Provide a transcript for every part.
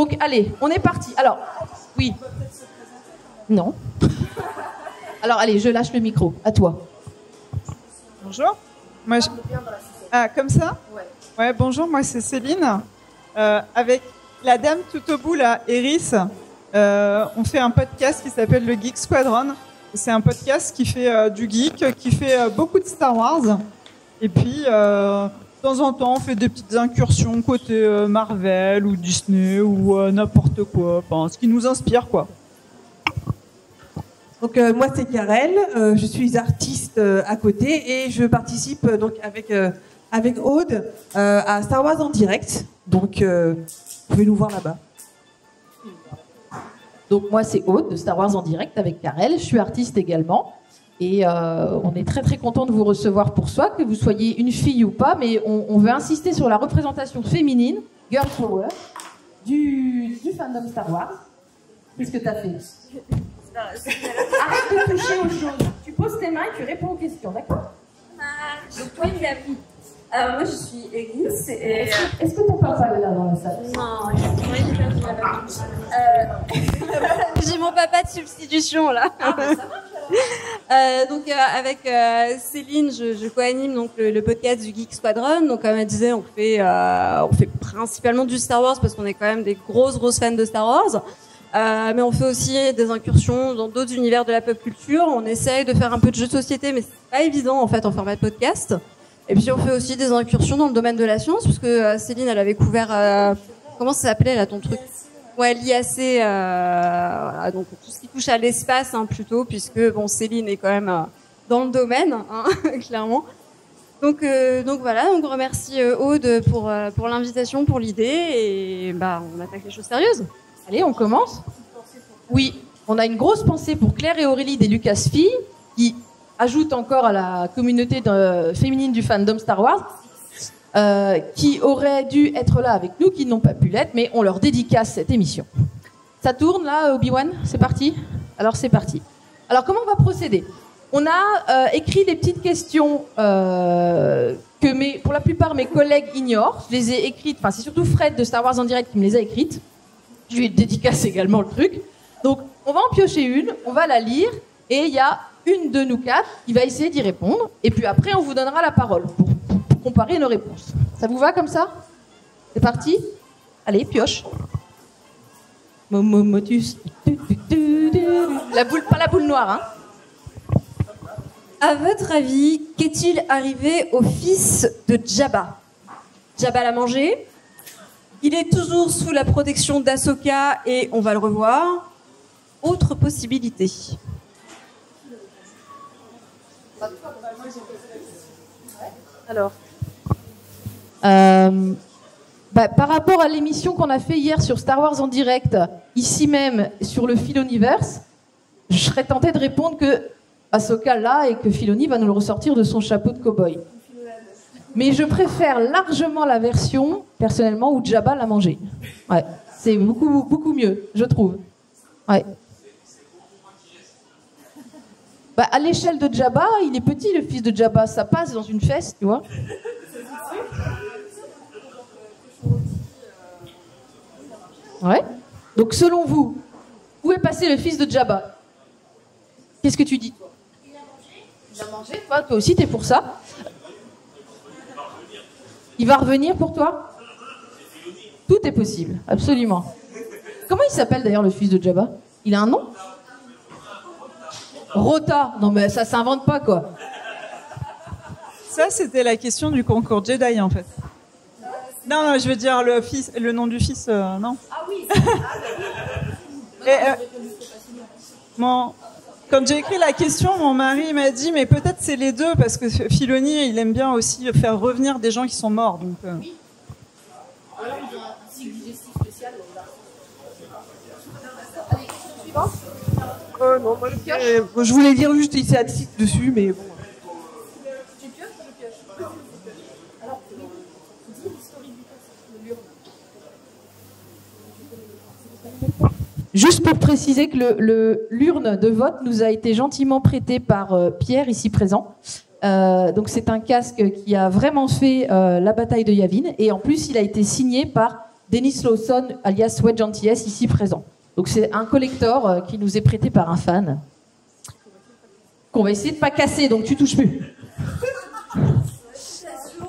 Donc, allez, on est parti. Alors, oui. Non. Alors, allez, je lâche le micro. À toi. Bonjour. Moi, Ah, comme ça? Ouais, bonjour, moi c'est Céline. Avec la dame tout au bout, là, Eris, on fait un podcast qui s'appelle le Geek Squadron. C'est un podcast qui fait du geek, qui fait beaucoup de Star Wars. Et puis, de temps en temps, on fait des petites incursions côté Marvel ou Disney ou n'importe quoi. Enfin, ce qui nous inspire, quoi. Donc moi c'est Karel, je suis artiste à côté et je participe donc avec Aude à Star Wars en direct. Donc vous pouvez nous voir là-bas. Donc moi c'est Aude de Star Wars en direct avec Karel, je suis artiste également et on est très très content de vous recevoir pour soi, que vous soyez une fille ou pas, mais on veut insister sur la représentation féminine, girl power, du fandom Star Wars. Qu'est-ce que t'as fait? Arrête de toucher aux choses. Tu poses tes mains et tu réponds aux questions, d'accord? Donc toi, tu as pris. Alors moi, je suis Eris. Est-ce que ton papa est là dans la salle? Non, il est perdu là-bas. J'ai mon papa de substitution là. Donc avec Céline, je co-anime donc le podcast du Geek Squadron. Donc comme elle disait, on fait principalement du Star Wars parce qu'on est quand même des grosses fans de Star Wars. Mais on fait aussi des incursions dans d'autres univers de la pop culture. On essaye de faire un peu de jeux de société, mais c'est pas évident en fait en format de podcast. Et puis on fait aussi des incursions dans le domaine de la science, parce que Céline, elle avait couvert comment ça s'appelait là ton truc? Ouais, l'IAC. Voilà, donc tout ce qui touche à l'espace hein, plutôt, puisque bon Céline est quand même dans le domaine, hein, clairement. Donc voilà, on remercie Aude pour l'invitation, pour l'idée, et bah on attaque les choses sérieuses. Allez, on commence? Oui, on a une grosse pensée pour Claire et Aurélie des Lucasfilms, qui ajoutent encore à la communauté féminine du fandom Star Wars, qui auraient dû être là avec nous, qui n'ont pas pu l'être, mais on leur dédicace cette émission. Ça tourne là, Obi-Wan? C'est parti? Alors c'est parti. Alors comment on va procéder? On a écrit des petites questions que pour la plupart mes collègues ignorent. Je les ai écrites, enfin c'est surtout Fred de Star Wars en direct qui me les a écrites. Je lui dédicace également le truc. Donc, on va en piocher une, on va la lire, et il y a une de nous quatre qui va essayer d'y répondre. Et puis après, on vous donnera la parole pour comparer nos réponses. Ça vous va comme ça? C'est parti? Allez, pioche. Motus. La boule, pas la boule noire, hein. À votre avis, qu'est-il arrivé au fils de Jabba? Jabba l'a mangé? Il est toujours sous la protection d'Ahsoka et on va le revoir. Autre possibilité. Alors, par rapport à l'émission qu'on a fait hier sur Star Wars en direct, ici même sur le Filoniverse, je serais tentée de répondre que Ahsoka là et que Filoni va nous le ressortir de son chapeau de cow-boy. Mais je préfère largement la version, personnellement, où Jabba l'a mangé. Ouais, c'est beaucoup mieux, je trouve. Ouais. Bah, à l'échelle de Jabba, il est petit, le fils de Jabba. Ça passe dans une fesse, tu vois. Ouais. Donc, selon vous, où est passé le fils de Jabba? Qu'est-ce que tu dis, toi? Il a mangé. Toi aussi, t'es pour ça? Il va revenir pour toi? Tout est possible, absolument. Comment il s'appelle d'ailleurs le fils de Jabba? Il a un nom? Rota. Non mais ça s'invente pas quoi. Ça, c'était la question du concours Jedi en fait. Non, je veux dire le nom du fils, non. Ah oui. Quand j'ai écrit la question, mon mari m'a dit mais peut-être c'est les deux parce que Filoni il aime bien aussi faire revenir des gens qui sont morts donc. Oui. Alors ils ont un cycle digestif spécial. Allez, suivant. Non, moi je voulais dire juste il s'est assis dessus mais bon. Tu pioches ou je pioche? Alors, dis l'historique du l'urne. Juste pour préciser que l'urne de vote nous a été gentiment prêtée par Pierre, ici présent. Donc c'est un casque qui a vraiment fait la bataille de Yavin. Et en plus, il a été signé par Dennis Lawson, alias Wedge Antilles, ici présent. Donc c'est un collector qui nous est prêté par un fan, qu'on va essayer de pas casser, donc tu touches plus.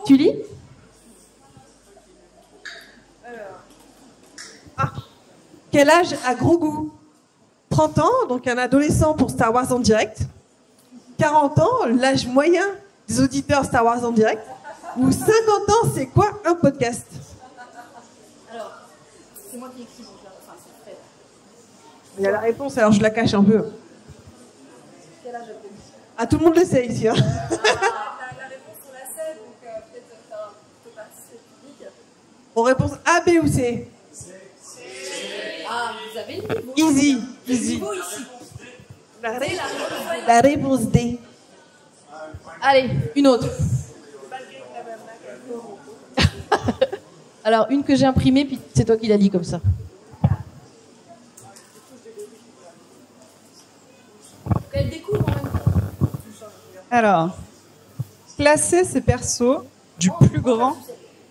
Tu lis? Quel âge a Grogu? 30 ans, donc un adolescent pour Star Wars en direct. 40 ans, l'âge moyen des auditeurs Star Wars en direct. Ou 50 ans, c'est quoi un podcast? Alors, c'est moi qui écris, donc enfin, c'est fait. Il y a la réponse, alors je la cache un peu. Quel âge a-t-il? Ah, tout le monde le sait ici. Hein. La réponse on la sait, donc peut-être faire un peu participer le public. On réponse A, B ou C? Ah, vous avez le niveau. Easy. Easy. Niveau ici. La réponse D. Allez, une autre. Alors, une que j'ai imprimée, puis c'est toi qui l'as dit comme ça. Elle découvre en même temps. Alors, classer ces persos du plus grand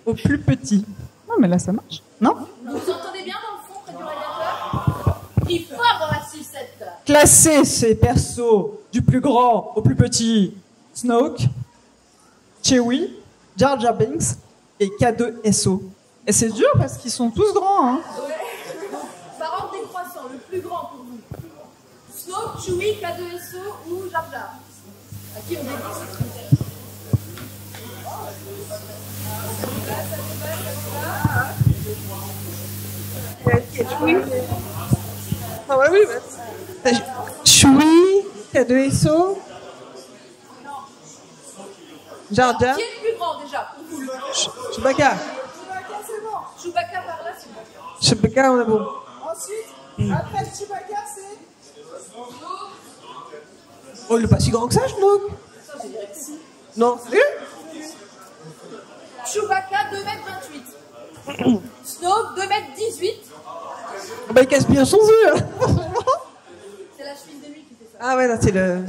au plus petit. Non, mais là, ça marche. Non? Vous entendez bien dans le fond, près du radiateur? Il faut dans la 6-7. Classer ces persos du plus grand au plus petit. Snoke, Chewie, Jar Jar Binks et K2SO. Et c'est dur parce qu'ils sont tous grands. Hein. Par ordre décroissant, le plus grand pour vous. Snoke, Chewie, K2SO ou Jar Jar? À qui on décroisse? Ah ouais, oui, bah. Chewie, K2SO. Jar Jar. Qui est le plus grand déjà pour vous? Chewbacca. Chewbacca par là, c'est bon. Chewbacca, on a bon. Ensuite, après Chewbacca, c'est... Oh, il est pas si grand que ça, Snoke. Non, sérieux? Chewbacca, 2m28. Snoke, 2m18. Bah, il casse bien son œuf. C'est la cheville de lui qui fait ça. Ah ouais, là, c'est le...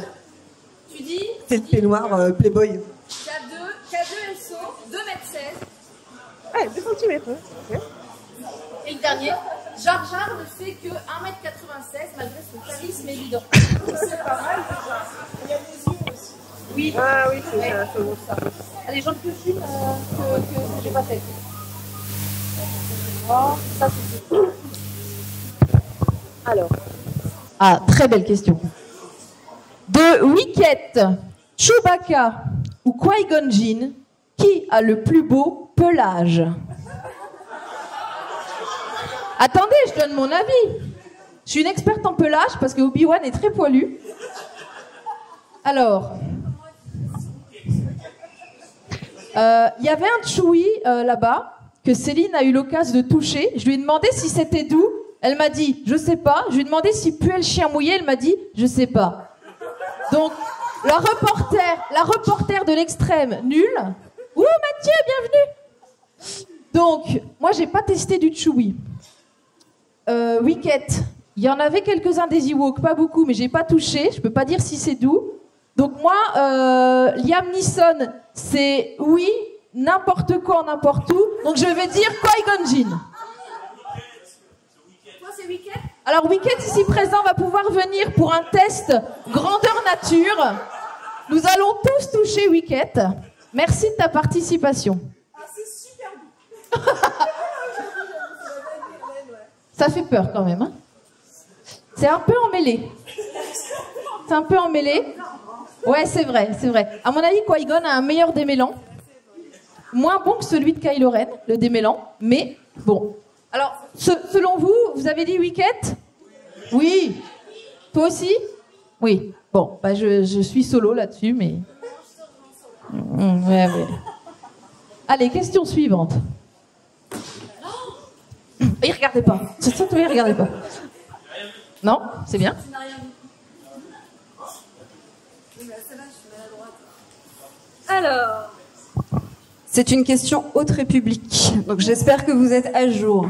Tu dis C'est le peignoir Playboy. K2SO, 2m16. Ouais, 2 cm. Et le dernier, Jar Jar ne fait que 1m96 malgré son charisme évident. C'est pas mal déjà. Il y a des yeux aussi. Oui. Ah oui, c'est ça. Allez, j'en peux une que j'ai pas faite. Oh, ça c'est tout. Alors. Ah, très belle question. De Wicket, Chewbacca ou Qui-Gon Jinn, qui a le plus beau pelage? Attendez, je donne mon avis. Je suis une experte en pelage parce que Obi-Wan est très poilu. Alors, il y avait un Chewie là-bas que Céline a eu l'occasion de toucher. Je lui ai demandé si c'était doux. Elle m'a dit, je sais pas. Je lui ai demandé s'il puait le chien mouillé. Elle m'a dit, je sais pas. Donc, la reporter de l'extrême, nulle. Ouh, Mathieu, bienvenue. Donc, moi, j'ai pas testé du Chewie. Wicket, il y en avait quelques-uns des Ewoks, pas beaucoup, mais j'ai pas touché. Je peux pas dire si c'est doux. Donc moi, Liam Neeson, c'est oui, n'importe quoi, n'importe où. Donc je vais dire Qui-Gon Jinn. Toi, c'est Wicket? Alors Wicket, ici présent, va pouvoir venir pour un test grandeur nature. Nous allons tous toucher Wicket. Merci de ta participation. Ah, c'est super doux. Ça fait peur quand même. Hein, c'est un peu emmêlé. C'est un peu emmêlé. Ouais, c'est vrai, c'est vrai. À mon avis, Qui-Gon a un meilleur démêlant. Moins bon que celui de Kylo Ren, le démêlant. Mais bon. Alors, selon vous, vous avez dit Wicket? Oui. Toi aussi? Oui. Bon, bah je suis solo là-dessus, mais... Ouais. Allez, question suivante. Et regardez pas. C'est ça, oui, regardez pas. Non, c'est bien. Alors, c'est une question Haute République, donc j'espère que vous êtes à jour.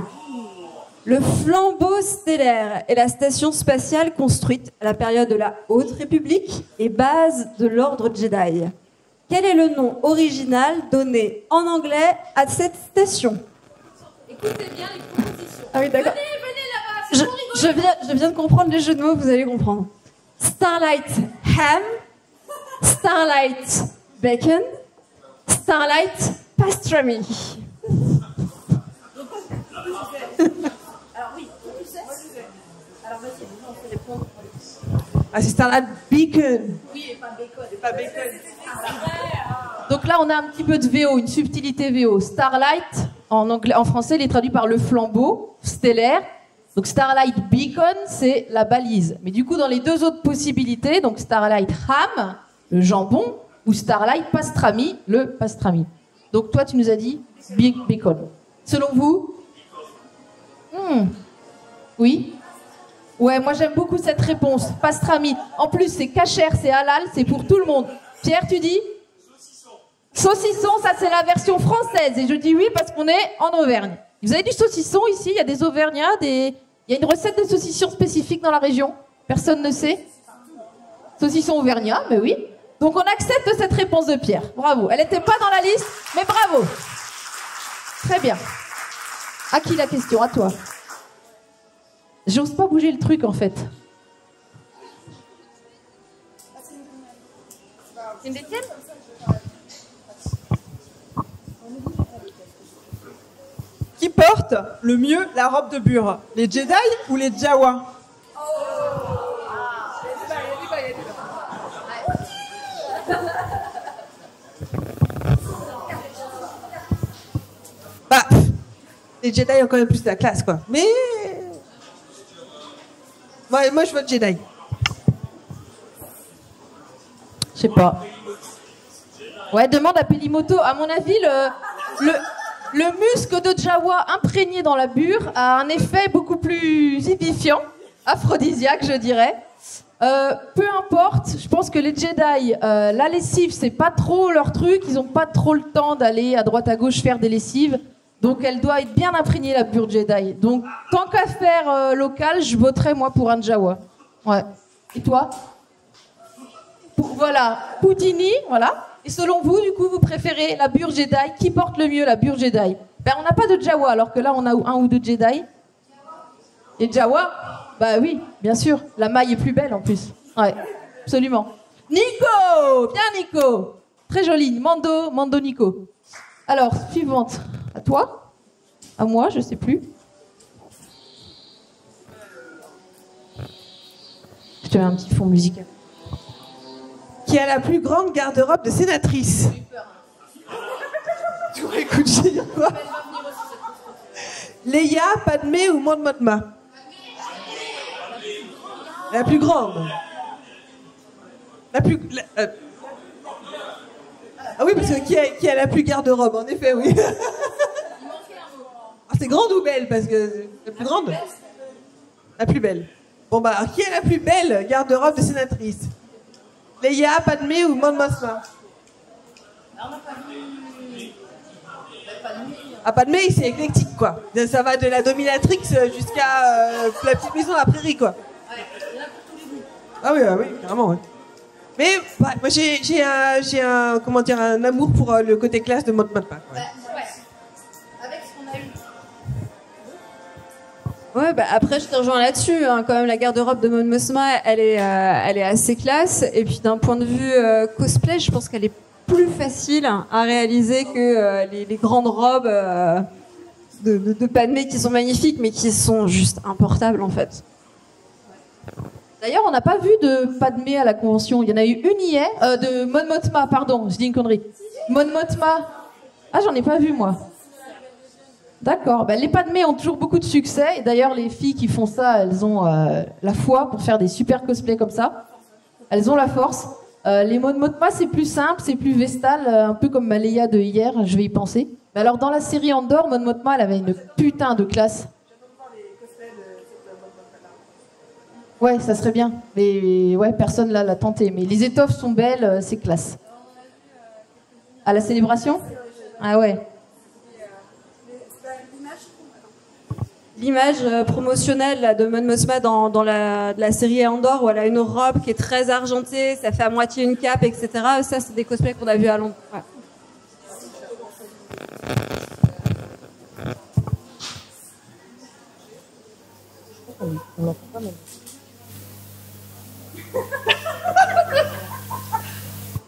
Le flambeau stellaire est la station spatiale construite à la période de la Haute République et base de l'ordre Jedi. Quel est le nom original donné en anglais à cette station? Écoutez bien les propositions. Ah oui, d'accord. Venez là-bas, c'est Je viens de comprendre les jeux de mots, vous allez comprendre. Starlight ham, Starlight bacon, Starlight pastrami. Alors oui, tu sais. Alors vas-y, on peut répondre. Ah, c'est Starlight Beacon. Oui, et pas bacon. C'est pas bacon. Donc là, on a un petit peu de VO, une subtilité VO. Starlight, en anglais, en français, il est traduit par le flambeau stellaire. Donc Starlight Beacon, c'est la balise. Mais du coup, dans les deux autres possibilités, donc Starlight Ham, le jambon, ou Starlight Pastrami, le pastrami. Donc toi, tu nous as dit bacon. Selon vous? Oui. Ouais, moi j'aime beaucoup cette réponse. Pastrami. En plus, c'est cachère, c'est halal, c'est pour tout le monde. Pierre, tu dis? Saucisson, ça c'est la version française. Et je dis oui parce qu'on est en Auvergne. Vous avez du saucisson ici? Il y a des Auvergnats, il y a une recette de saucisson spécifique dans la région? Personne ne sait? Saucisson auvergnat, mais oui. Donc on accepte cette réponse de Pierre. Bravo. Elle n'était pas dans la liste, mais bravo. Très bien. À qui la question? À toi. J'ose pas bouger le truc en fait. C'est une deuxième? Qui porte le mieux la robe de bure? Les Jedi ou les Jawa? Bah, les Jedi ont quand même plus de la classe, quoi. Mais... Moi je vote Jedi. Je sais pas. Ouais, demande à Pelimoto. À mon avis, le muscle de Jawa imprégné dans la bure a un effet beaucoup plus édifiant, aphrodisiaque, je dirais. Peu importe, je pense que les Jedi, la lessive, c'est pas trop leur truc. Ils ont pas trop le temps d'aller à droite à gauche faire des lessives. Donc elle doit être bien imprégnée, la bure Jedi. Donc tant qu'à faire local, je voterais moi pour un Jawa. Ouais. Et toi? Voilà, Houdini, voilà. Et selon vous, du coup, vous préférez la bure Jedi? Qui porte le mieux la bure Jedi? Ben, on n'a pas de Jawa, alors que là, on a un ou deux Jedi. Et Jawa? Bah oui, bien sûr. La maille est plus belle, en plus. Ouais, absolument. Nico! Bien, Nico! Très joli. Mando Nico. Alors, suivante. À toi? À moi, je sais plus. Je te mets un petit fond musical. Qui a la plus grande garde-robe de sénatrice? Tu écoutes, je vais dire quoi? Leia, Padmé ou Mon Mothma? La plus grande. Ah oui, parce que qui a la plus garde-robe, en effet, oui. Ah, c'est grande ou belle? Parce que la plus grande? La plus belle. Bon bah, qui est la plus belle garde-robe de sénatrice? Leia, Padmé ou Mon Mothma? Ah, Padmé, c'est éclectique, quoi. Ça va de la dominatrix jusqu'à la petite maison à la prairie, quoi. Ah oui, carrément, ouais. Mais ouais, moi, j'ai un amour pour le côté classe de Mon Mothma. Ouais. Avec ce qu'on a eu. Ouais, bah après je te rejoins là-dessus. Hein. Quand même, la garde-robe de Mon Mothma, elle est assez classe. Et puis d'un point de vue cosplay, je pense qu'elle est plus facile à réaliser que les grandes robes de Padmé qui sont magnifiques, mais qui sont juste importables en fait. D'ailleurs, on n'a pas vu de Padmé à la convention. Il y en a eu une hier. De Mon Mothma, pardon, je dis une connerie. Mon Mothma. Ah, j'en ai pas vu, moi. D'accord. Ben, les Padmé ont toujours beaucoup de succès. Et d'ailleurs, les filles qui font ça, elles ont la foi pour faire des super cosplays comme ça. Elles ont la force. Les Mon Mothma, c'est plus simple, c'est plus vestal, un peu comme ma Leia de hier, je vais y penser. Mais alors, dans la série Andor, Mon Mothma, elle avait une putain de classe. Ouais, ça serait bien. Mais ouais, personne là l'a tenté. Mais les étoffes sont belles, c'est classe. À la célébration? Ah ouais. L'image promotionnelle là, de Mon Mothma dans la série Andor, où elle a une robe qui est très argentée, ça fait à moitié une cape, etc. Ça, c'est des cosplays qu'on a vus à Londres. Ouais.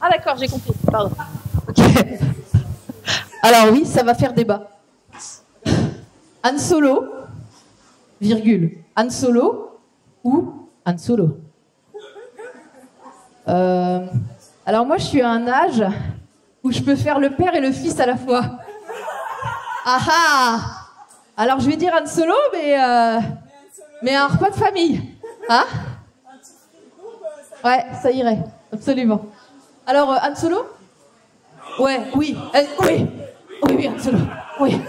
Ah d'accord, j'ai compris. Pardon. Ok. Alors oui, ça va faire débat. Han Solo, virgule, Han Solo ou Han Solo. Alors moi, je suis à un âge où je peux faire le père et le fils à la fois. Ah ah. Alors je vais dire Han Solo, mais un repas de famille. Hein? Ouais, ça irait, absolument. Alors, Han Solo? Ouais, oui, oui, oui, Han Solo, oui.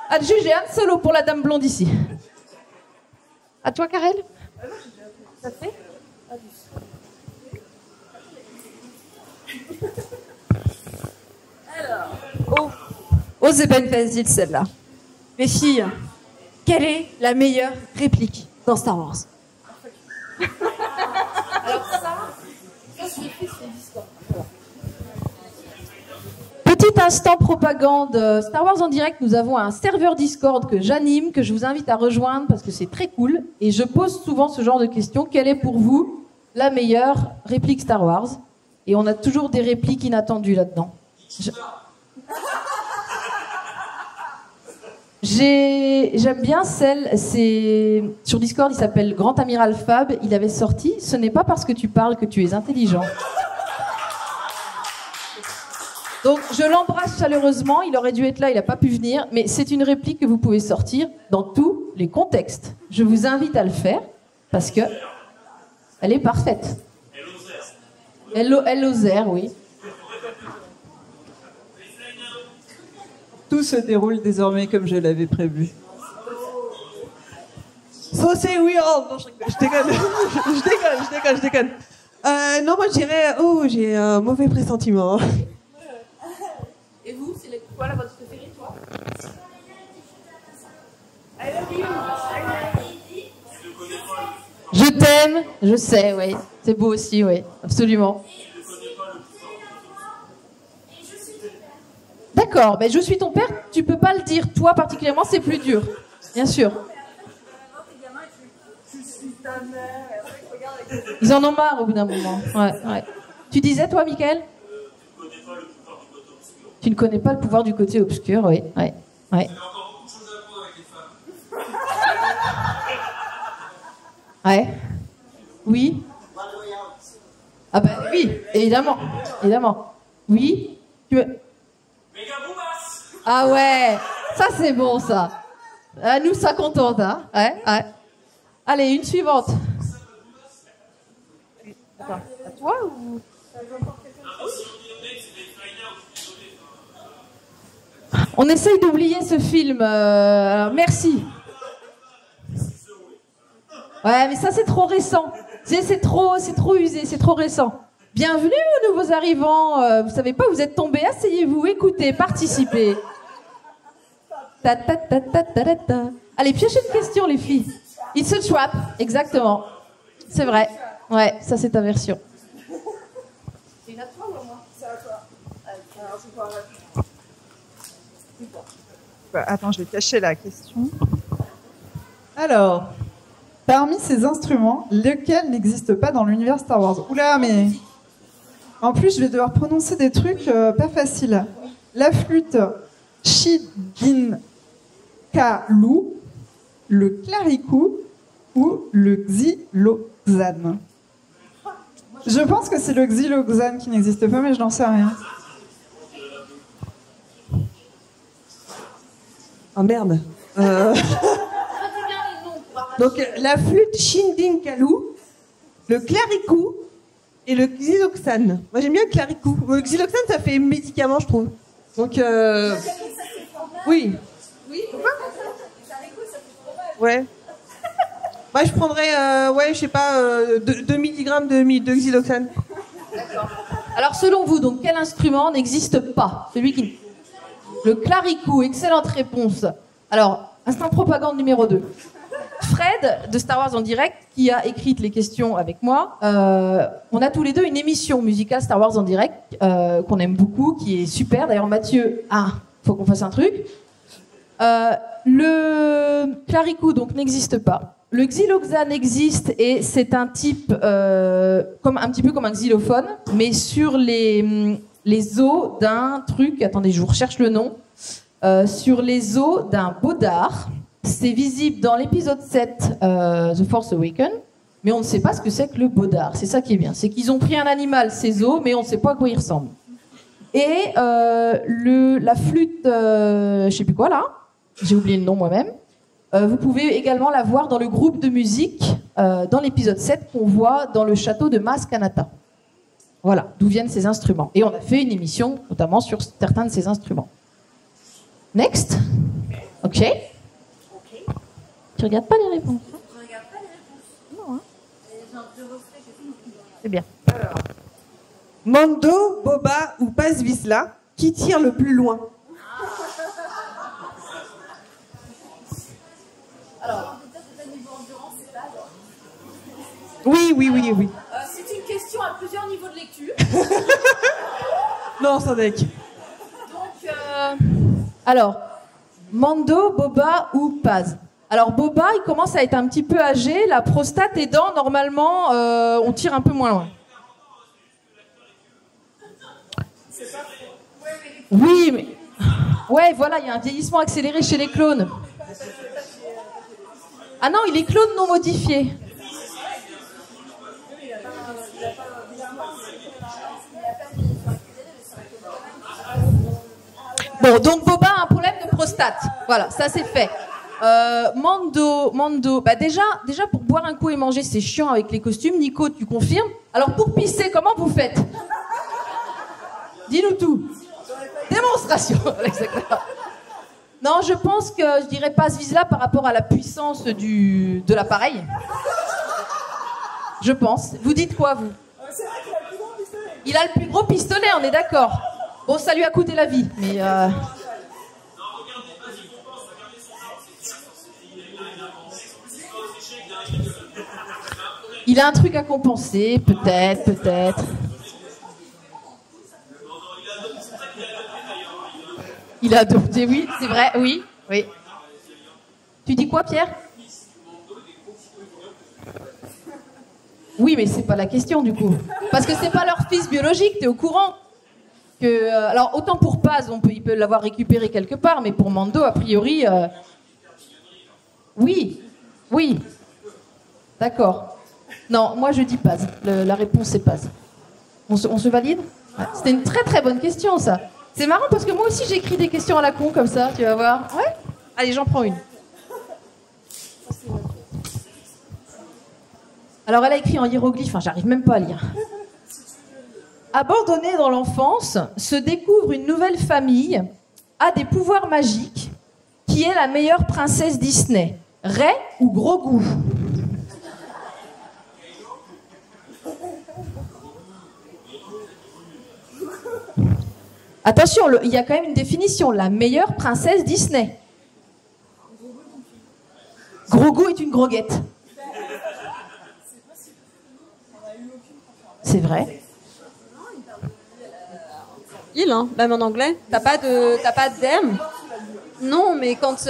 Adjugé Han Solo pour la dame blonde ici. À toi, Karel? Ça te fait? Alors, oh, c'est pas une facile celle-là. Les filles, quelle est la meilleure réplique dans Star Wars? Alors ça c'est Discord. Petit instant propagande. Star Wars en direct, nous avons un serveur Discord que j'anime, que je vous invite à rejoindre parce que c'est très cool. Et je pose souvent ce genre de questions. Quelle est pour vous la meilleure réplique Star Wars? Et on a toujours des répliques inattendues là-dedans. J'aime bien celle, c'est sur Discord, il s'appelle Grand Amiral Fab, il avait sorti « Ce n'est pas parce que tu parles que tu es intelligent ». Donc je l'embrasse chaleureusement, il aurait dû être là, il n'a pas pu venir, mais c'est une réplique que vous pouvez sortir dans tous les contextes. Je vous invite à le faire, parce que elle est parfaite. Elle osère, oui. Tout se déroule désormais comme je l'avais prévu. So say we all. Non, je déconne. je déconne. Non, moi je dirais, oh, j'ai un mauvais pressentiment. Et vous, c'est quoi votre préférée, toi? Je t'aime, je sais, oui. C'est beau aussi, oui, absolument. D'accord, mais je suis ton père, tu peux pas le dire, toi particulièrement, c'est plus dur. Bien sûr. Ils en ont marre au bout d'un moment. Ouais, ouais. Tu disais, toi, Mickaël? Tu ne connais pas le pouvoir du côté obscur, oui. Ouais, ouais. Ouais. Oui. Ah ben oui, évidemment. Évidemment. Oui. Tu veux... Ah ouais, ça c'est bon ça. Nous ça contente, hein. Ouais, ouais. Allez, une suivante. Attends, à toi ou... On essaye d'oublier ce film. Alors, merci. Ouais, mais ça c'est trop récent. C'est trop usé, c'est trop récent. Bienvenue aux nouveaux arrivants. Vous savez pas où vous êtes tombés. Asseyez-vous, écoutez, participez. Ta, ta, ta, ta, ta, ta, ta. Allez, piochez une question, les filles. It's a trap, exactement. C'est vrai. Ouais, ça c'est ta version. C'est une à toi ou à moi? C'est à toi. Attends, je vais cacher la question. Alors, parmi ces instruments, lequel n'existe pas dans l'univers Star Wars? Oula, mais... En plus, je vais devoir prononcer des trucs pas faciles. La flûte Shidinkalu, le clarikou ou le xyloxane. Je pense que c'est le xyloxane qui n'existe pas, mais je n'en sais rien. Oh merde. Donc la flûte Shindinkalu, le clarikou et le xyloxane. Moi j'aime bien le clarikou. Le xyloxane ça fait médicament je trouve. Donc oui. Oui. Ouais. Moi je prendrais ouais je sais pas 2 mg de xyloxane. D'accord. Alors selon vous donc quel instrument n'existe pas? Celui qui... Le clarikou, excellente réponse. Alors, instant propagande numéro 2. Fred, de Star Wars en direct, qui a écrit les questions avec moi, on a tous les deux une émission musicale Star Wars en direct, qu'on aime beaucoup, qui est super. D'ailleurs, Mathieu, faut qu'on fasse un truc. Le clarikou, donc, n'existe pas. le xyloxane existe et c'est un type un petit peu comme un xylophone, mais sur les os d'un truc. Attendez, je vous recherche le nom. Sur les os d'un bodar. C'est visible dans l'épisode 7, The Force Awakens, mais on ne sait pas ce que c'est que le bodar. C'est ça qui est bien. C'est qu'ils ont pris un animal, ses os, mais on ne sait pas à quoi il ressemble. Et la flûte, je sais plus quoi là, j'ai oublié le nom moi-même. Vous pouvez également la voir dans le groupe de musique dans l'épisode 7 qu'on voit dans le château de Mas Kanata. Voilà, d'où viennent ces instruments. Et on a fait une émission notamment sur certains de ces instruments. Next. Ok. Tu regardes pas les réponses? Je regarde pas les réponses. Non, hein. Je referai, C'est bien. Alors, Mando, Boba ou Paz Vizsla, qui tire le plus loin? Oui. C'est une question à plusieurs niveaux de lecture. Non, Sadek. Donc, alors, Mando, Boba ou Paz? Alors, Boba, il commence à être un petit peu âgé. La prostate aidant, normalement, on tire un peu moins loin. Oui, mais... Ouais, voilà, il y a un vieillissement accéléré chez les clones. Ah non, il est clone non modifié. Bon, donc Boba a un problème de prostate. Voilà, ça c'est fait. Mando, bah déjà pour boire un coup et manger, c'est chiant avec les costumes. Nico, tu confirmes? Alors pour pisser, comment vous faites? Dis-nous tout. Démonstration. Exactement. Non, je pense que je dirais Paz Vizsla par rapport à la puissance de l'appareil. Je pense. Vous dites quoi, vous? Il a le plus gros pistolet, on est d'accord. Bon, ça lui a coûté la vie, mais... Il a un truc à compenser, peut-être. Il a adopté, oui, c'est vrai, oui. Tu dis quoi, Pierre? Oui, mais c'est pas la question, du coup. Parce que c'est pas leur fils biologique, t'es au courant que, alors, autant pour Paz, il peut l'avoir récupéré quelque part, mais pour Mando, a priori... Oui. D'accord. Non, moi je dis Paz. La réponse c'est Paz. On se valide? Ouais. C'était une très très bonne question, ça. C'est marrant parce que moi aussi j'ai écrit des questions à la con comme ça, tu vas voir. Ouais. Allez, j'en prends une. Alors elle a écrit en hiéroglyphe, j'arrive même pas à lire. Abandonnée dans l'enfance, se découvre une nouvelle famille, a des pouvoirs magiques. Qui est la meilleure princesse Disney? Ray ou Grogu? Attention, il y a quand même une définition. La meilleure princesse Disney. Grogu est une groguette. C'est vrai. Même en anglais. T'as pas de DM? Non, mais quand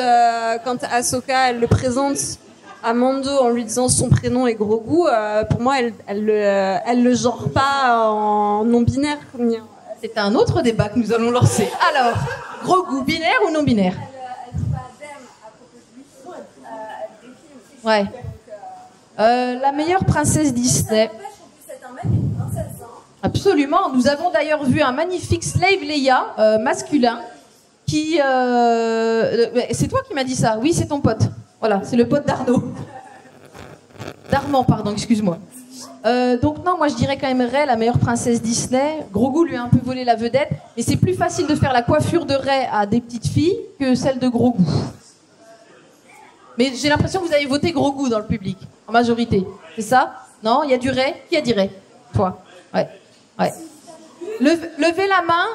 Ahsoka elle le présente à Mando en lui disant son prénom est Grogu, pour moi elle le genre pas en non binaire. C'est un autre débat que nous allons lancer. Alors, Grogu, binaire ou non binaire? Elle dit pas d'Em à propos de lui. Ouais. La meilleure princesse Disney. C'est un mec et une princesse. Absolument. Nous avons d'ailleurs vu un magnifique Slave Leia masculin qui... c'est toi qui m'as dit ça? Oui, c'est ton pote. Voilà, c'est le pote d'Arnaud. D'Armand, pardon, excuse-moi. Donc non, moi je dirais quand même Rey, la meilleure princesse Disney. Grogu lui a un peu volé la vedette, mais c'est plus facile de faire la coiffure de Rey à des petites filles que celle de Grogu. Mais j'ai l'impression que vous avez voté Grogu dans le public, en majorité. C'est ça? Non? Il y a du Rey? Qui a dit Rey? Toi? Ouais. Levez la main.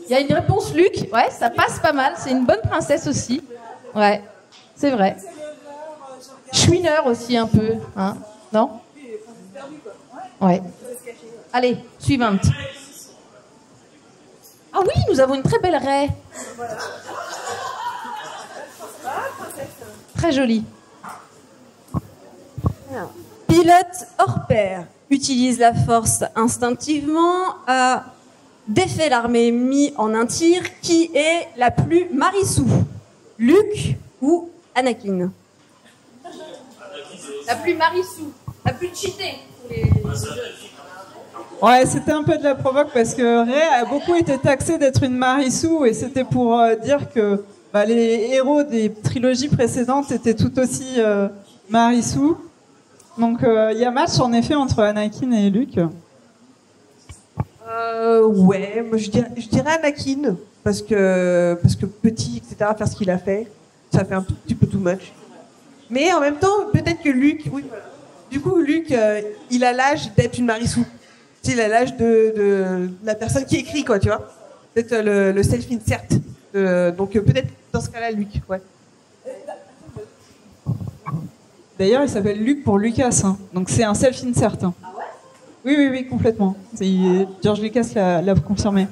Il y a une réponse Luc. Ouais, ça passe pas mal. C'est une bonne princesse aussi. Ouais, c'est vrai. Chouineur aussi un peu, hein? Non? Ouais. Allez, suivante. Ah oui, nous avons une très belle raie. Très jolie. pilote hors pair utilise la force instinctivement, défait l'armée ennemie en un tir. Qui est la plus Marissou? Luke ou Anakin? La plus Marissou, la plus cheatée. Ouais, c'était un peu de la provoque parce que Rey a beaucoup été taxé d'être une Marissou et c'était pour dire que les héros des trilogies précédentes étaient tout aussi Marissou. Donc il y a match en effet entre Anakin et Luke. Ouais, moi je dirais Anakin parce que petit, etc. Faire ce qu'il a fait, ça fait un tout petit peu too much. Mais en même temps, peut-être que Luke, oui, voilà. Du coup, Luke, il a l'âge d'être une Marissou. Tu sais, il a l'âge de la personne qui écrit, quoi, tu vois. Peut-être le self-insert. Donc peut-être dans ce cas-là, Luke, ouais. D'ailleurs, il s'appelle Luke pour Lucas, hein. Donc c'est un self-insert. Hein. Ah ouais? Oui, complètement. George Lucas l'a confirmé.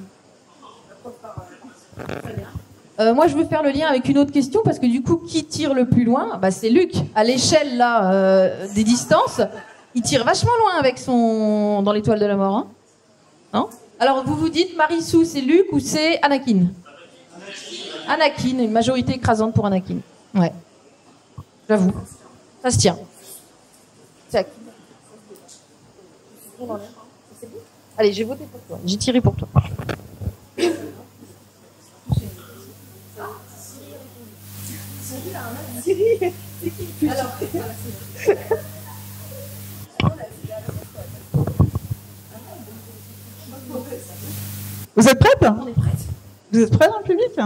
Moi, je veux faire le lien avec une autre question parce que du coup, qui tire le plus loin? C'est Luke. À l'échelle là des distances, il tire vachement loin avec son dans l'étoile de la mort. Hein, non? Alors, vous vous dites Marissou, c'est Luke ou c'est Anakin? Anakin, une majorité écrasante pour Anakin. Ouais. J'avoue. Ça se tient. Tac. Allez, j'ai voté pour toi. J'ai tiré pour toi. Vous êtes prêtes? On est prêtes. Vous êtes prêts dans le public?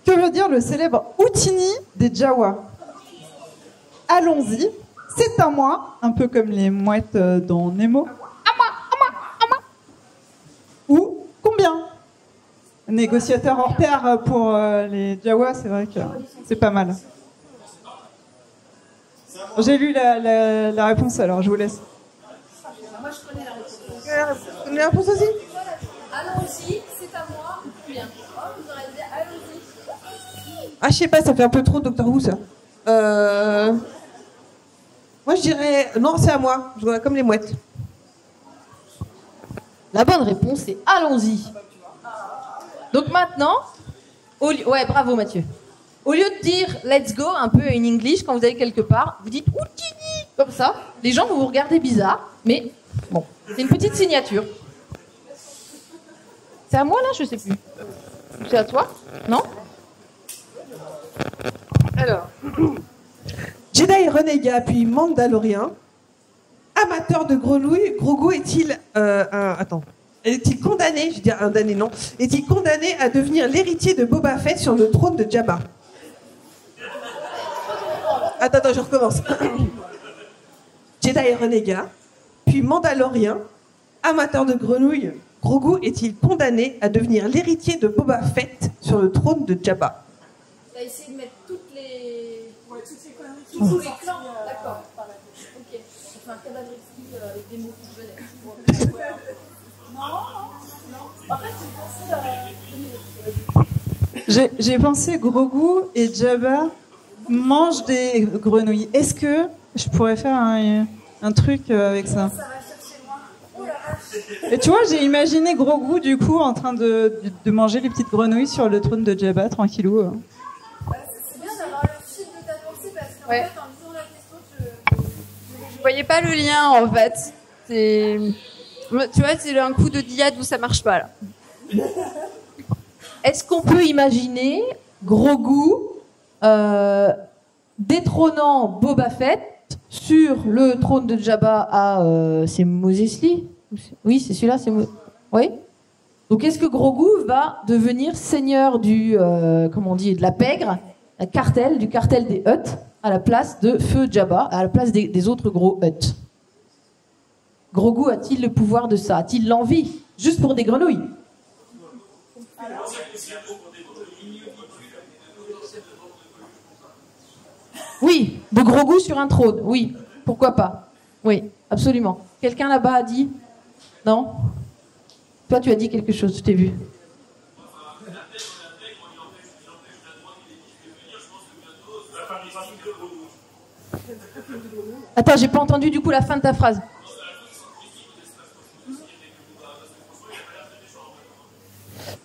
Que veut dire le célèbre Houtini des Jawa? Allons-y, c'est à moi, un peu comme les mouettes dans Nemo. À moi. Ou combien? Négociateur hors pair pour les Jawa, c'est vrai que c'est pas mal. J'ai lu la réponse, alors je vous laisse. Moi, je connais la réponse. Vous connaissez la réponse aussi? Allons-y, c'est à moi. Bien. Oh, vous aurez dit allons-y. Ah, je sais pas, ça fait un peu trop Doctor Who, ça. Moi, je dirais... Non, c'est à moi. Je vois comme les mouettes. La bonne réponse, c'est allons-y. Donc maintenant, ouais, bravo Mathieu. Au lieu de dire let's go un peu in English quand vous allez quelque part, vous dites Houtini comme ça. Les gens vont vous regarder bizarre, mais bon, c'est une petite signature. C'est à moi là, je sais plus. C'est à toi? Non? Alors, Jedi renégat puis Mandalorien, amateur de grenouilles, Grogu est-il est-il condamné, je veux dire un damné non, est-il condamné à devenir l'héritier de Boba Fett sur le trône de Jabba? Attends, je recommence. Jedi renégat, puis Mandalorien, amateur de grenouilles, Grogu est-il condamné à devenir l'héritier de Boba Fett sur le trône de Jabba? T'as essayé de mettre toutes les... Ouais, toutes ces conneries. Tous les clans, d'accord. Ok. On fait un cadavre exquis avec des mots qui venaient. Non. En fait, J'ai pensé Grogu et Jabba mangent des grenouilles. Est-ce que je pourrais faire un truc avec ça? ça va chercher loin. Oh la vache. Et tu vois, j'ai imaginé Grogu du coup en train de manger les petites grenouilles sur le trône de Jabba, tranquillou. C'est bien d'avoir le fil de ta pensée parce qu'en Ouais. fait, en lisant la question, Je voyais pas le lien en fait. Tu vois, c'est un coup de diade où ça marche pas là. Est-ce qu'on peut imaginer Grogu détrônant Boba Fett sur le trône de Jabba à c'est Mos Eisley? Oui, c'est celui-là, oui. Donc est-ce que Grogu va devenir seigneur du comment on dit, de la pègre, du cartel des Hutt à la place de Feu Jabba, à la place des autres gros Hutt? Grogu a-t-il le pouvoir de ça? A-t-il l'envie juste pour des grenouilles? Oui, de Grogu sur un trône, oui, pourquoi pas? Oui, absolument. Quelqu'un là-bas a dit? Non? Toi, tu as dit quelque chose, je t'ai vu. Attends, j'ai pas entendu du coup la fin de ta phrase.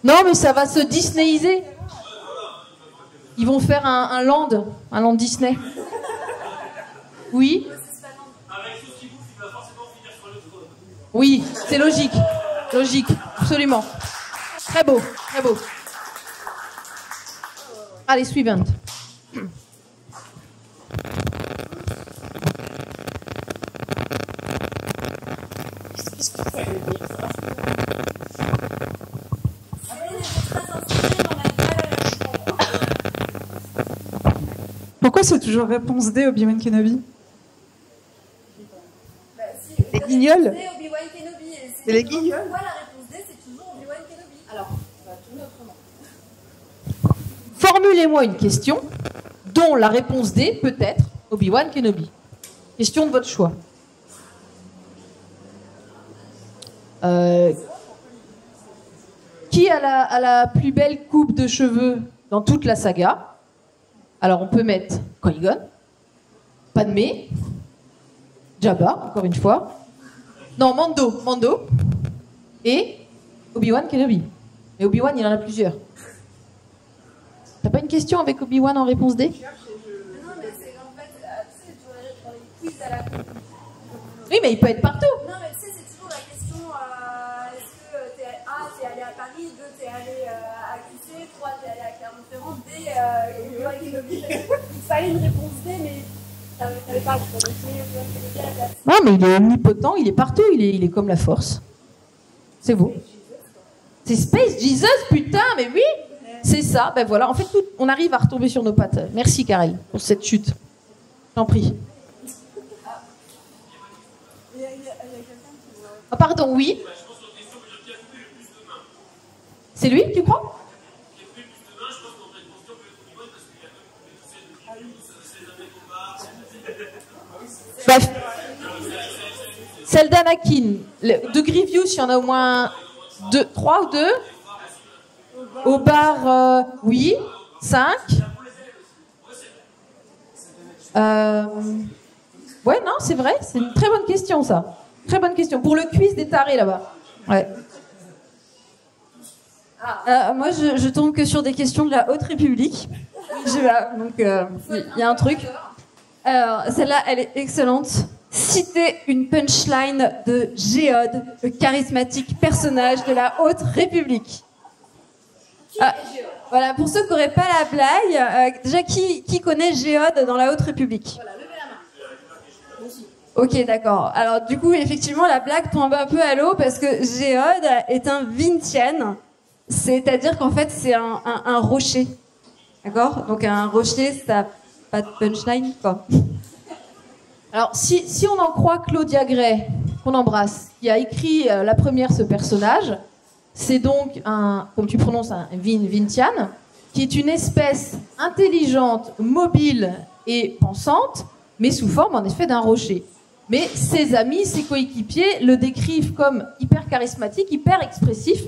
Non, mais ça va se Disneyiser. Ils vont faire un land Disney. Oui. Oui, c'est logique. Logique, absolument. Très beau, très beau. Allez, suivante. Pourquoi c'est toujours réponse D, Obi-Wan Kenobi? Les guignols. Obi-Wan Kenobi. C'est les guignols. Pourquoi la réponse D, c'est toujours Obi-Wan Kenobi? Alors, on va tourner autrement. Formulez-moi une question dont la réponse D peut être Obi-Wan Kenobi. Question de votre choix. Qui a la plus belle coupe de cheveux dans toute la saga? Alors on peut mettre Qui-Gon, Padmé, Jabba, encore une fois. Non, Mando. Et Obi-Wan Kenobi. Mais Obi-Wan, il en a plusieurs. T'as pas une question avec Obi-Wan en réponse D? Non, mais c'est en fait, tu sais, dans les quiz à la con. Oui, mais il peut être partout. Non, mais tu sais, c'est toujours la question est-ce que t'es allé à Paris, 2, t'es allé à QC, 3, t'es allé à Clermont-Ferrand, D, Obi-Wan Kenobi. Il fallait une réponse D, mais t'avais pas. Donc, c'est Obi-Wan Kenobi à la place. Non, mais il est omnipotent, il est partout, il est comme la force. C'est beau. C'est Space Jesus, putain, mais oui, c'est ça. Ben voilà, en fait, on arrive à retomber sur nos pattes. Merci, Karel, pour cette chute. J'en prie. Ah, pardon, oui. C'est lui, tu crois? Bref. Celle d'Anakin. De Grievous, il y en a au moins 3 ou 2. Au bar, oui. 5. Ouais, non, c'est vrai. C'est une très bonne question, ça. Très bonne question. Pour le quiz des tarés, là-bas. Ouais. Moi, je tombe que sur des questions de la Haute République. Donc, il y a un truc. Alors, celle-là, elle est excellente. Citez une punchline de Géode, le charismatique personnage de la Haute République. Voilà, pour ceux qui n'auraient pas la blague, déjà, qui connaît Géode dans la Haute République? Voilà, levez la main. Ok, d'accord. Alors, du coup, effectivement, la blague tombe un peu à l'eau parce que Géode est un Vincian. C'est-à-dire qu'en fait, c'est un rocher. D'accord? Donc, un rocher, ça n'a pas de punchline, quoi. Alors, si on en croit Claudia Gray, qu'on embrasse, qui a écrit la première ce personnage, c'est donc comme tu prononces, un Vincian, qui est une espèce intelligente, mobile et pensante, mais sous forme en effet d'un rocher. Mais ses amis, ses coéquipiers le décrivent comme hyper charismatique, hyper expressif,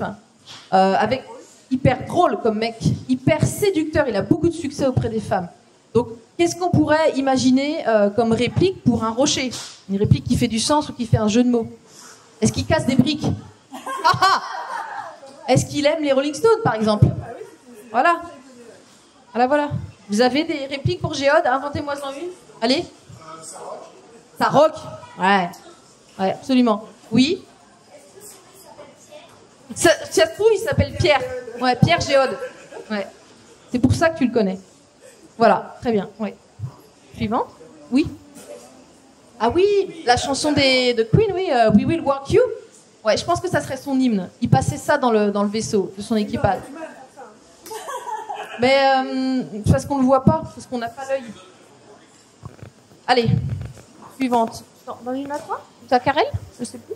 avec hyper drôle comme mec, hyper séducteur, il a beaucoup de succès auprès des femmes. Donc, qu'est-ce qu'on pourrait imaginer comme réplique pour un rocher? Une réplique qui fait du sens ou qui fait un jeu de mots? Est-ce qu'il casse des briques? Est-ce qu'il aime les Rolling Stones, par exemple? Voilà. Voilà. Vous avez des répliques pour Géode? Inventez-moi-en une. Allez. Ça rock. Ouais, absolument. Oui. Ça se trouve, il s'appelle Pierre. Ouais, Pierre Géode. Ouais. C'est pour ça que tu le connais. Voilà, très bien. Ouais. Suivant. Oui. Ah oui, la chanson de Queen, oui. We Will Work You. Ouais, je pense que ça serait son hymne. Il passait ça dans le vaisseau de son équipage. Mais parce qu'on le voit pas, parce qu'on n'a pas l'œil. Allez, suivante. Dans une à toi? T'as Karel? Je sais plus.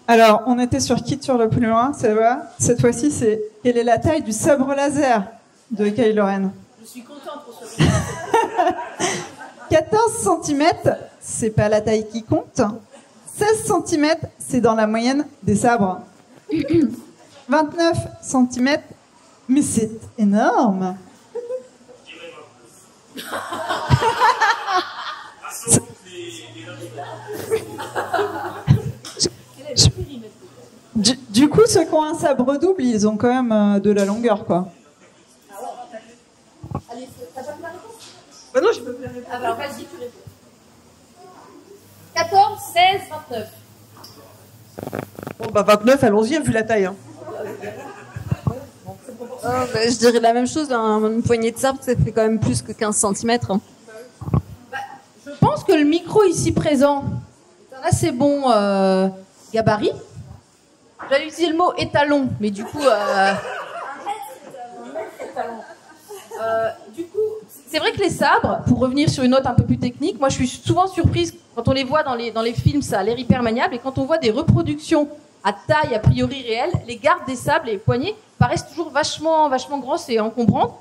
Alors, on était sur Kit sur le plus loin, c'est vrai. Cette fois-ci, c'est quelle est la taille du sabre laser de Kylo Ren? Je suis contente pour ce 14 cm, c'est pas la taille qui compte. 16 cm, c'est dans la moyenne des sabres. 29 cm. Mais c'est énorme. Du coup, ceux qui ont un sabre double, ils ont quand même de la longueur, quoi. Allez, t'as pas la réponse? Bah non, je peux pas répondre. Ah bah alors vas-y, tu réponds. 14, 16, 29. Bon, bah 29, allons-y, vu la taille. Hein. Je dirais la même chose, une poignée de sabre, ça fait quand même plus que 15 cm. Je pense que le micro ici présent est un assez bon gabarit. J'allais utiliser le mot étalon, mais du coup... du coup, c'est vrai que les sabres, pour revenir sur une note un peu plus technique, moi je suis souvent surprise quand on les voit dans les films, ça a l'air hyper maniable, et quand on voit des reproductions à taille a priori réelle, les gardes des sabres, les poignées, paraissent toujours vachement grosses et encombrantes.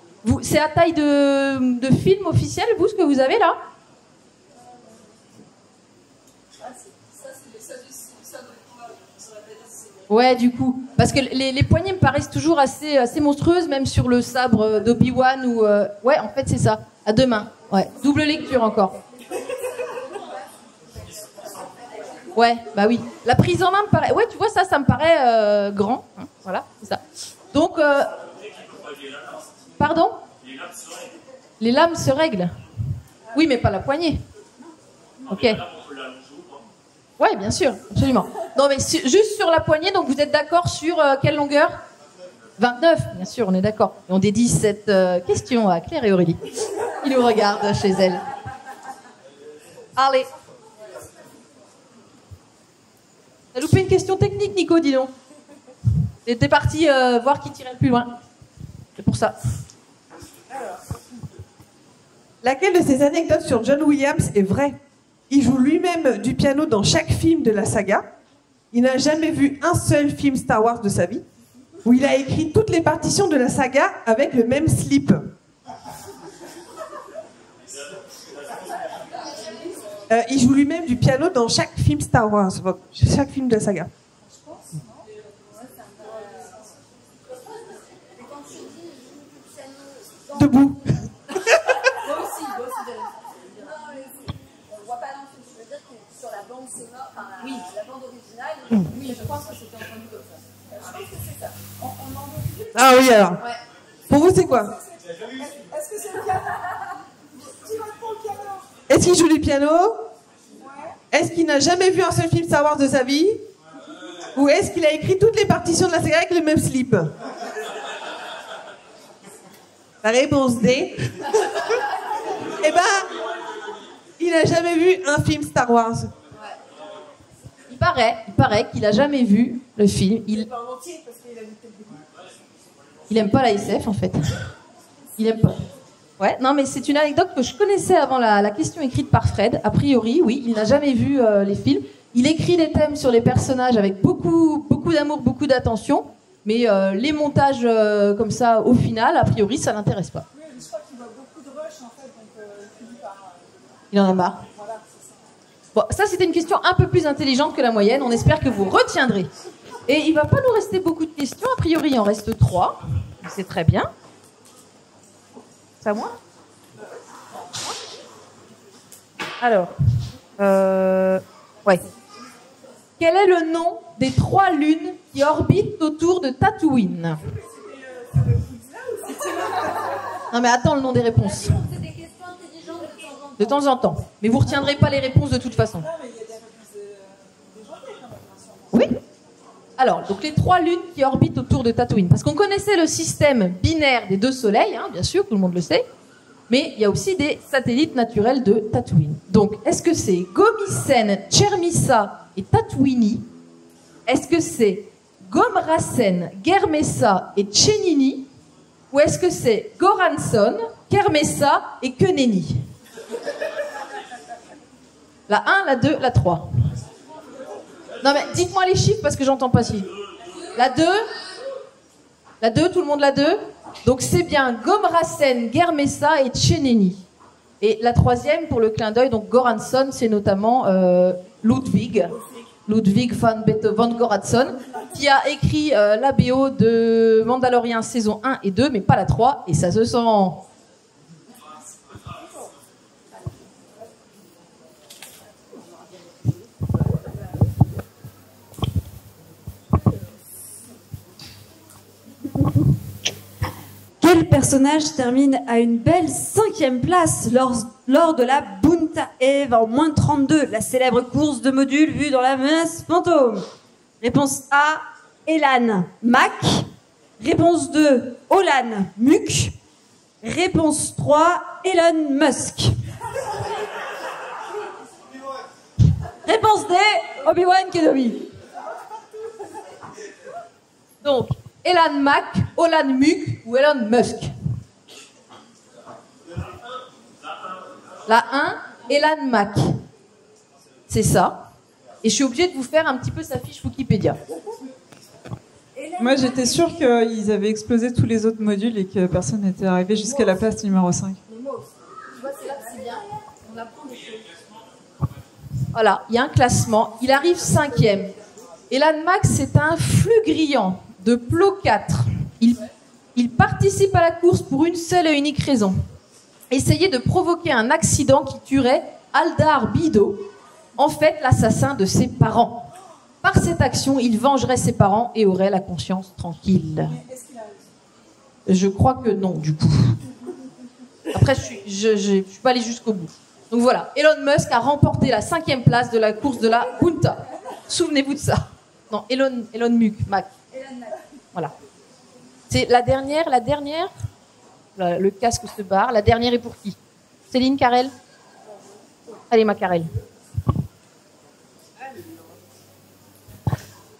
C'est à taille de film officiel, vous, ce que vous avez là? Ouais, du coup. Parce que les poignées me paraissent toujours assez monstrueuses, même sur le sabre d'Obi-Wan ou... Ouais, en fait, c'est ça. À deux mains. Ouais. Double lecture encore. Ouais, bah oui. La prise en main me paraît... Ouais, tu vois, ça me paraît grand. Hein, voilà, c'est ça. Donc... Pardon? Les lames se règlent. Oui, mais pas la poignée. Ok. Oui, bien sûr, absolument. Non, mais juste sur la poignée, donc vous êtes d'accord sur quelle longueur? 29, bien sûr, on est d'accord. Et on dédie cette question à Claire et Aurélie. Ils nous regardent chez elles. Allez. T'as loupé une question technique, Nico, dis donc. T'es parti voir qui tirait le plus loin. C'est pour ça. Laquelle de ces anecdotes sur John Williams est vraie? Il joue lui-même du piano dans chaque film de la saga. Il n'a jamais vu un seul film Star Wars de sa vie. Où il a écrit toutes les partitions de la saga avec le même slip. Il joue lui-même du piano dans chaque film Star Wars, chaque film de la saga. Debout. Oui, la bande originale. Oui, je pense que c'était entendu comme ça. Je pense que c'est ça. On en veut. Ah oui, alors. Ouais. Pour vous, c'est quoi? Est-ce que c'est le piano? Qui vote pour le piano? Est-ce qu'il joue du piano? Ouais. Est-ce qu'il n'a jamais vu un seul film Star Wars de sa vie? Ou est-ce qu'il a écrit toutes les partitions de la saga avec le même slip? La réponse D. Eh ben, il n'a jamais vu un film Star Wars. Il paraît qu'il a jamais vu le film. Il aime pas la SF en fait. Il aime pas. Ouais, non mais c'est une anecdote que je connaissais avant la question écrite par Fred. A priori, oui, il n'a jamais vu les films. Il écrit des thèmes sur les personnages avec beaucoup d'amour, beaucoup d'attention. Mais les montages comme ça, au final, a priori, ça l'intéresse pas. Oui, je crois qu'il voit beaucoup de rush en fait, donc il finit par... Il en a marre. Voilà, c'est ça. Bon, ça c'était une question un peu plus intelligente que la moyenne. On espère que vous retiendrez. Et il va pas nous rester beaucoup de questions. A priori, il en reste 3. C'est très bien. C'est à moi? Alors, ouais. Quel est le nom des 3 lunes qui orbitent autour de Tatooine? Non mais attends le nom des réponses. C'est des questions intelligentes de temps en temps. De temps en temps. Mais vous retiendrez pas les réponses de toute façon. Oui. Alors, donc les 3 lunes qui orbitent autour de Tatooine. Parce qu'on connaissait le système binaire des 2 soleils, hein, bien sûr, tout le monde le sait. Mais il y a aussi des satellites naturels de Tatooine. Donc, est-ce que c'est Gomisen, Chermissa et Tatooini? Est-ce que c'est Gomrasen, Germessa et Tchénini? Ou est-ce que c'est Goranson, Kermessa et Keneni? La 1, la 2, la 3. Non mais dites-moi les chiffres parce que j'entends pas si. La 2? La 2, tout le monde la 2? Donc c'est bien Gomrasen, Germessa et Tchéneni. Et la 3e, pour le clin d'œil, donc Goranson, c'est notamment Ludwig. Ludwig van Beethoven Goradsson, qui a écrit la BO de Mandalorian saison 1 et 2, mais pas la 3, et ça se sent. Quel personnage termine à une belle 5e place lors de la Bunta Eve en -32, la célèbre course de modules vue dans la menace fantôme? Réponse A, Elon Mac. Réponse 2, Olan Muck. Réponse 3, Elon Musk. Réponse D, Obi-Wan Kenobi. Donc, Elon Mac, Olan Muck ou Elon Musk? La 1, Elon Mac. C'est ça. Et je suis obligée de vous faire un petit peu sa fiche Wikipédia. Moi, j'étais sûre qu'ils avaient explosé tous les autres modules et que personne n'était arrivé jusqu'à la place numéro 5. Voilà, il y a un classement. Il arrive 5e. Elon Mac, c'est un flugriant de Plo 4. Il participe à la course pour une seule et unique raison. Essayer de provoquer un accident qui tuerait Aldar Bido, en fait l'assassin de ses parents. Par cette action, il vengerait ses parents et aurait la conscience tranquille. Je crois que non, du coup. Après, je suis pas allée jusqu'au bout. Donc voilà, Elon Musk a remporté la 5e place de la course de la Bunta. Souvenez-vous de ça. Non, Elon Musk, Mac. Voilà. C'est la dernière. Le casque se barre. La dernière est pour qui? Céline, Karel? Allez, ma Karel.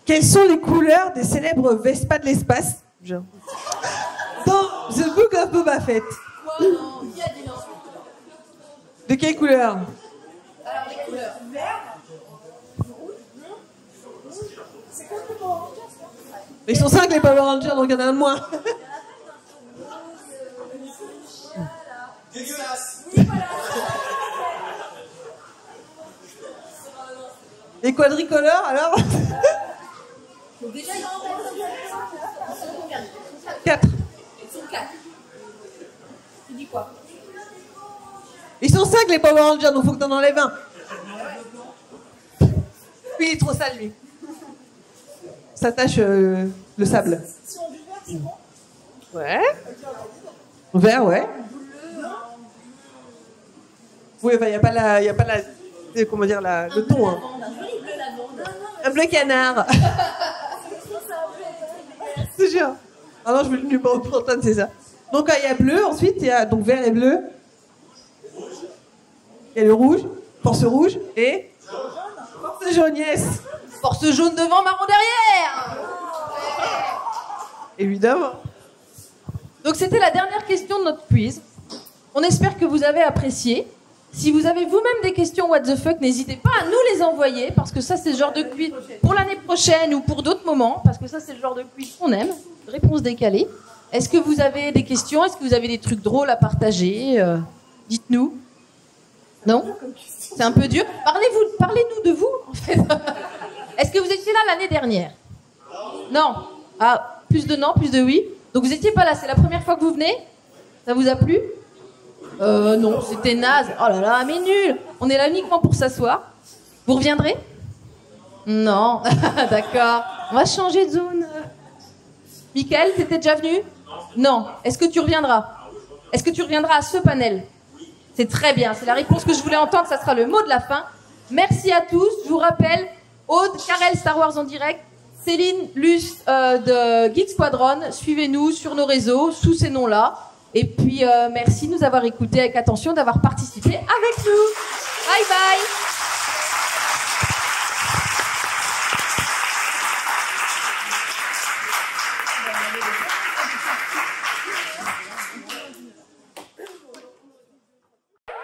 Quelles sont les couleurs des célèbres Vespa de l'espace dans The Book of Boba Fett? De quelle couleur? Alors, les couleurs. Ils sont 5 les Power Rangers, donc il y en a un de moins. Les quadricolores, alors? Déjà, il y en a 4. Ils sont 4. Tu dis quoi? Ils sont 5 les Power Rangers, donc faut que t'en enlèves un. Lui, il est trop sale, lui. Ça tâche le sable. Si on du vert, c'est bon. Ouais. Vert, ouais. Oui, il n'y a pas la, comment dire, le ton. Hein. Un bleu canard. C'est sûr. Ah non, je veux le numéro pour Antoine, c'est ça. Donc il y a bleu, ensuite il y a donc vert et bleu. Il y a le rouge, force rouge et force jaune, yes. Force jaune devant, marron derrière. Évidemment. Donc c'était la dernière question de notre quiz. On espère que vous avez apprécié. Si vous avez vous-même des questions what the fuck, n'hésitez pas à nous les envoyer, parce que ça c'est le genre de quiz pour l'année prochaine ou pour d'autres moments, parce que ça c'est le genre de quiz qu'on aime. Réponse décalée. Est-ce que vous avez des questions? Est-ce que vous avez des trucs drôles à partager? Dites-nous. Non? C'est un peu dur. Parlez-nous de vous, en fait. Est-ce que vous étiez là l'année dernière? Non. Ah, plus de non, plus de oui. Donc vous n'étiez pas là, c'est la première fois que vous venez? Ça vous a plu? Non, c'était naze. Oh là là, mais nul. On est là uniquement pour s'asseoir. Vous reviendrez? Non. D'accord. On va changer de zone. Mickaël, t'étais déjà venu? Non. Est-ce que tu reviendras? Est-ce que tu reviendras à ce panel? C'est très bien. C'est la réponse que je voulais entendre. Ça sera le mot de la fin. Merci à tous. Je vous rappelle, Aude, Karel, Star Wars en direct. Céline, Luce de Geek Squadron. Suivez-nous sur nos réseaux sous ces noms-là. Et puis, merci de nous avoir écoutés avec attention, d'avoir participé avec nous. Bye bye.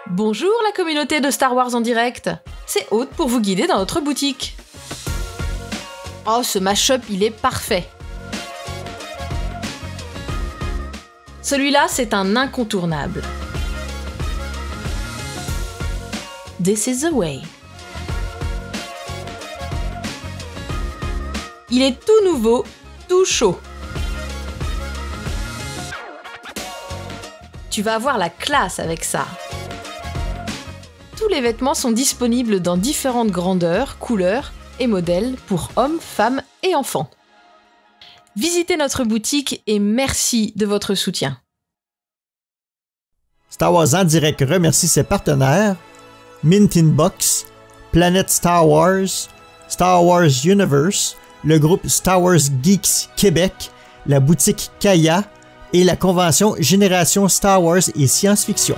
Bonjour la communauté de Star Wars en direct. C'est Aude pour vous guider dans notre boutique. Oh, ce mash-up, il est parfait. Celui-là, c'est un incontournable. This is the way. Il est tout nouveau, tout chaud. Tu vas avoir la classe avec ça. Tous les vêtements sont disponibles dans différentes grandeurs, couleurs et modèles pour hommes, femmes et enfants. Visitez notre boutique et merci de votre soutien. Star Wars en direct remercie ses partenaires Mint in Box, Planet Star Wars, Star Wars Universe, le groupe Star Wars Geeks Québec, la boutique Kaya et la convention Génération Star Wars et Science-Fiction.